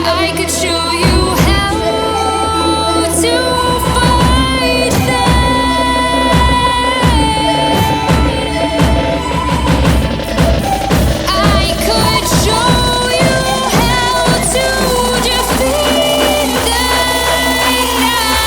I could show you how to fight them. I could show you how to defeat them now.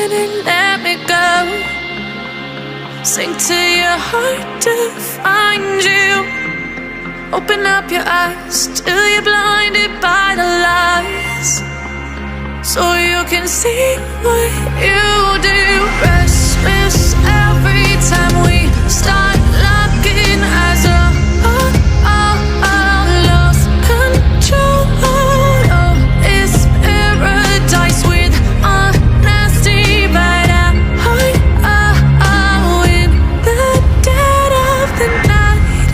and let me go. Sink to your heart to find you. Open up your eyes till you're blinded by the lies, so you can see what you do. Restless every time we start locking eyes. Lost control. Oh, it's paradise with honesty, but I'm in the dead of the night.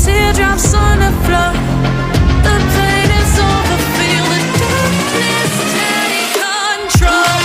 Teardrops on the floor. The pain is over. Feel the darkness take control.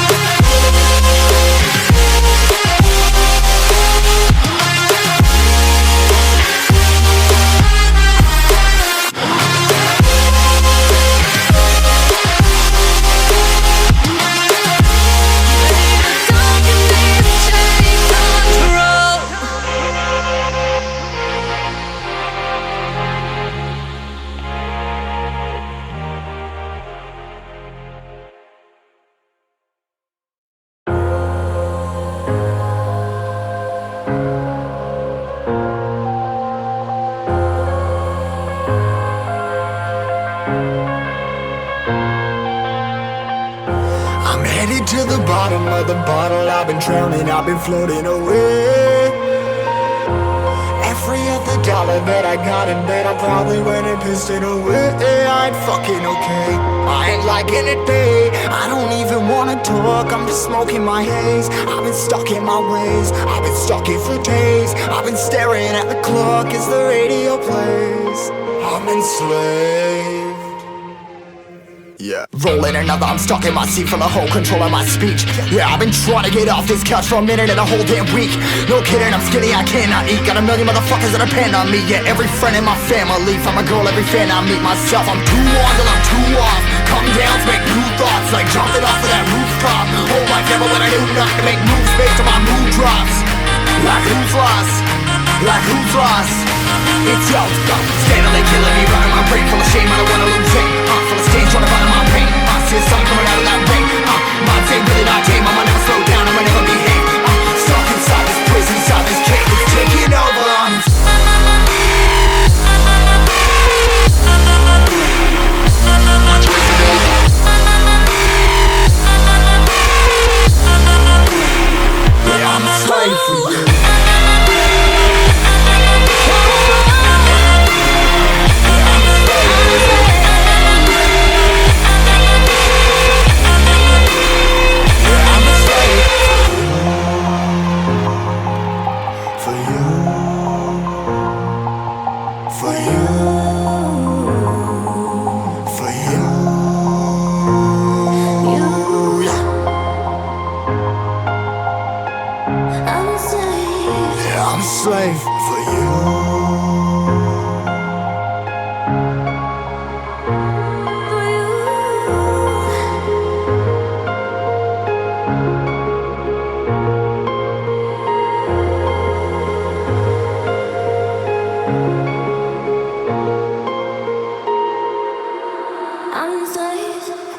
To the bottom of the bottle, I've been drowning, I've been floating away. Every other dollar that I got in bed, I probably went and pissed it away. I ain't fucking okay, I ain't liking it, babe. I don't even wanna talk, I'm just smoking my haze. I've been stuck in my ways, I've been stuck here for days. I've been staring at the clock as the radio plays. I'm enslaved. Yeah, rolling another, I'm stuck in my seat for the whole control of my speech. Yeah, I've been trying to get off this couch for a minute and a whole damn week. No kidding, I'm skinny, I cannot eat. Got a million motherfuckers that depend on me. Yeah, every friend in my family, from a girl, every fan I meet myself. I'm too on till I'm too off. Come down to make new thoughts, like jumping off of that rooftop. Whole life never when I knew not to make moves based on my mood drops. Like who's lost? Like who's lost? It's yo, steadily killing me, running my brain full of shame, I don't wanna lose it. Full of stage, trying to find my pain. See the sun coming out of that rain. Minds ain't really not tame, I'ma never slow down, I'ma never behave. Stuck inside this prison, inside this cage, it's taking over. Yeah, I'm a slave for you. Slave for you.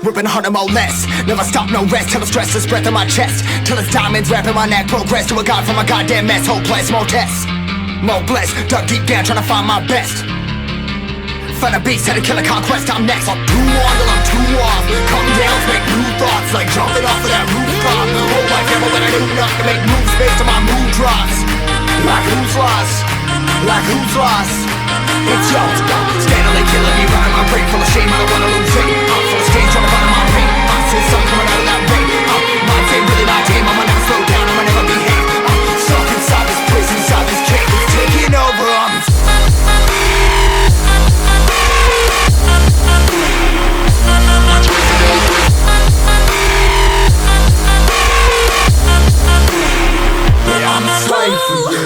Ripping harder, more less. Never stop, no rest. Till the stress is breath in my chest. Till it's diamonds wrapping my neck. Progress to a god from a goddamn mess. Hopeless, more tests, more blessed. Dug deep down trying to find my best. Find a beast, had to kill a conquest. I'm next. I'm too on till I'm too off. Come down to make new thoughts, like jumping off of that rooftop. Whole life never when I knew not to make moves based on my mood drops. Like who's lost? Like who's lost? It's yo, steadily killing me, running my brain full of shame, I don't wanna lose it. Full of stage, trying to find my pain. See the sun coming out of that rain. Minds ain't really not tame, I'ma never slow down, I'ma never behave. Stuck inside this prison, inside this cage, it's taking over. Yeah, I'm a slave for you.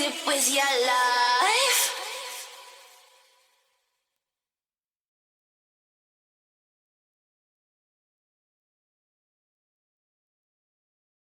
it with your life.